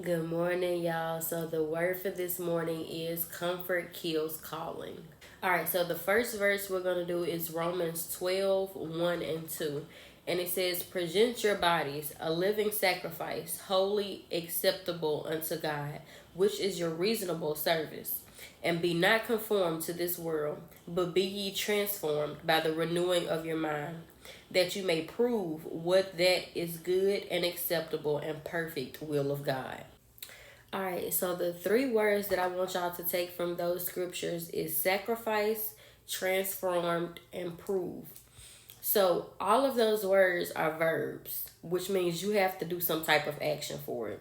Good morning, y'all. So, the word for this morning is comfort kills calling. All right, so the first verse we're going to do is Romans 12:1 and 2. And it says, present your bodies a living sacrifice, holy, acceptable unto God, which is your reasonable service. And be not conformed to this world, but be ye transformed by the renewing of your mind, that you may prove what that is good and acceptable and perfect will of God. All right, so the three words that I want y'all to take from those scriptures is sacrifice, transformed, and prove. So all of those words are verbs, which means you have to do some type of action for it.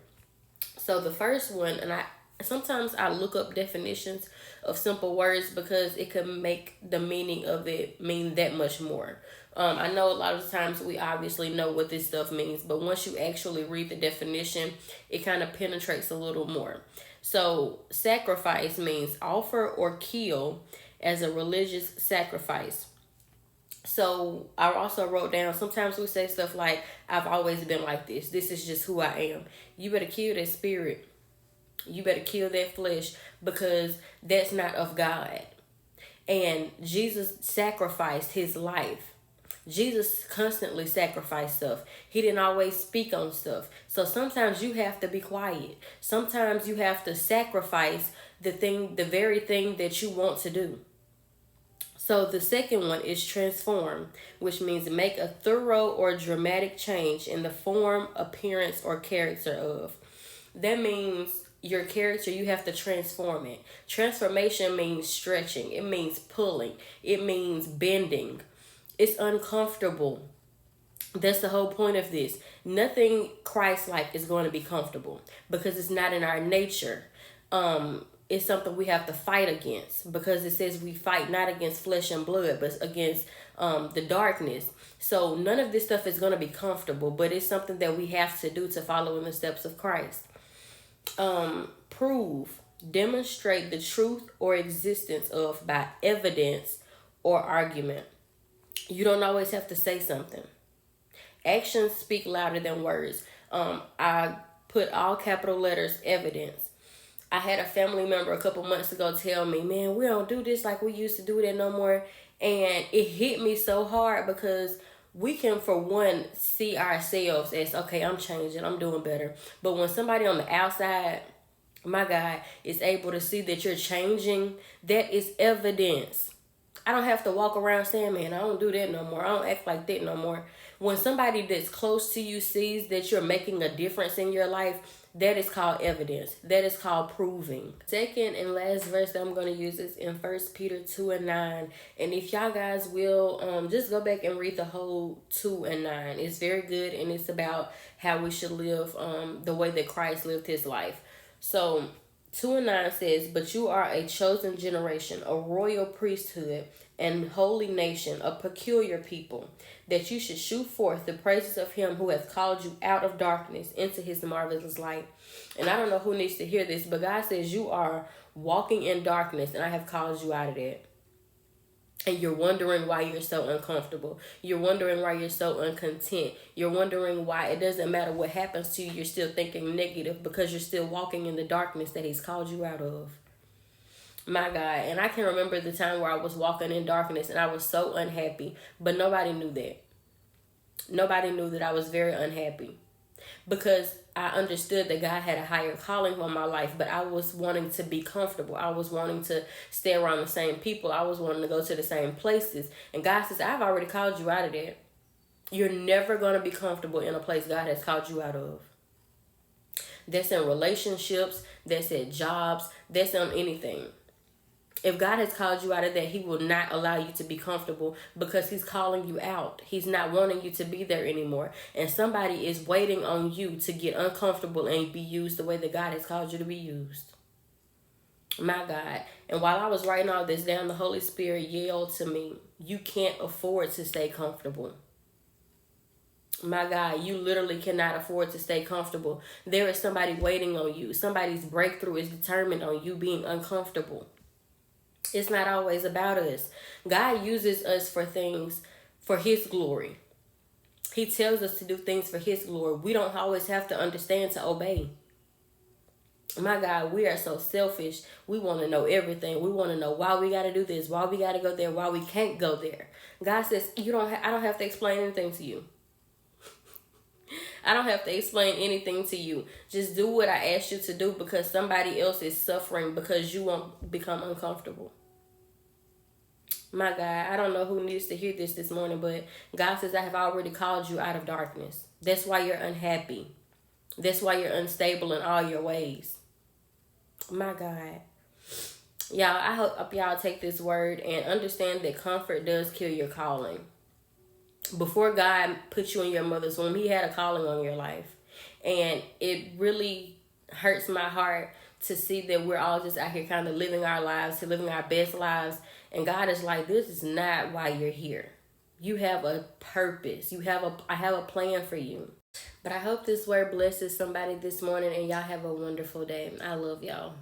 So the first one, and I sometimes I look up definitions of simple words because it can make the meaning of it mean that much more. I know a lot of times we obviously know what this stuff means, but once you actually read the definition, it kind of penetrates a little more. So sacrifice means offer or kill as a religious sacrifice. So I also wrote down, sometimes we say stuff like, I've always been like this. This is just who I am. You better kill that spirit. You better kill that flesh because that's not of God. And Jesus sacrificed his life. Jesus constantly sacrificed stuff. He didn't always speak on stuff. So sometimes you have to be quiet. Sometimes you have to sacrifice the very thing that you want to do. So the second one is transform, which means make a thorough or dramatic change in the form, appearance, or character of. That means your character, you have to transform it. Transformation means stretching. It means pulling. It means bending. It's uncomfortable. That's the whole point of this. Nothing Christ-like is going to be comfortable because it's not in our nature. It's something we have to fight against because it says we fight not against flesh and blood, but against the darkness. So none of this stuff is going to be comfortable, but it's something that we have to do to follow in the steps of Christ. Prove, demonstrate the truth or existence of by evidence or argument. You don't always have to say something. Actions speak louder than words. I put all capital letters evidence. I had a family member a couple months ago tell me, man, we don't do this like we used to do that no more. And it hit me so hard because we can, for one, see ourselves as, okay, I'm changing, I'm doing better. But when somebody on the outside, my God, is able to see that you're changing, that is evidence. I don't have to walk around saying, man, I don't do that no more. I don't act like that no more. When somebody that's close to you sees that you're making a difference in your life, that is called evidence. That is called proving. Second and last verse that I'm going to use is in 1 Peter 2:9. And if y'all guys will just go back and read the whole 2:9. It's very good, and it's about how we should live the way that Christ lived his life. So 2:9 says, but you are a chosen generation, a royal priesthood, and holy nation, a peculiar people, that you should shew forth the praises of him who has called you out of darkness into his marvelous light. And I don't know who needs to hear this, but God says you are walking in darkness, and I have called you out of that. And you're wondering why you're so uncomfortable. You're wondering why you're so uncontent. You're wondering why it doesn't matter what happens to you, you're still thinking negative because you're still walking in the darkness that he's called you out of. My God. And I can remember the time where I was walking in darkness and I was so unhappy, but nobody knew that. Nobody knew that I was very unhappy because I understood that God had a higher calling on my life, but I was wanting to be comfortable. I was wanting to stay around the same people. I was wanting to go to the same places. And God says, I've already called you out of that. You're never going to be comfortable in a place God has called you out of. That's in relationships. That's at jobs. That's on anything. If God has called you out of that, he will not allow you to be comfortable because he's calling you out. He's not wanting you to be there anymore. And somebody is waiting on you to get uncomfortable and be used the way that God has called you to be used. My God. And while I was writing all this down, the Holy Spirit yelled to me, you can't afford to stay comfortable. My God, you literally cannot afford to stay comfortable. There is somebody waiting on you. Somebody's breakthrough is determined on you being uncomfortable. It's not always about us. God uses us for things for his glory. He tells us to do things for his glory. We don't always have to understand to obey. My God, we are so selfish. We want to know everything. We want to know why we got to do this, why we got to go there, why we can't go there. God says, I don't have to explain anything to you. I don't have to explain anything to you. Just do what I asked you to do, because somebody else is suffering because you won't become uncomfortable. My God, I don't know who needs to hear this morning, but God says, I have already called you out of darkness. That's why you're unhappy. That's why you're unstable in all your ways. My God. Y'all, I hope y'all take this word and understand that comfort does kill your calling. Before God put you in your mother's womb, he had a calling on your life. And it really hurts my heart to see that we're all just out here kind of living our lives, living our best lives. And God is like, this is not why you're here. You have a purpose. I have a plan for you. But I hope this word blesses somebody this morning, and y'all have a wonderful day. I love y'all.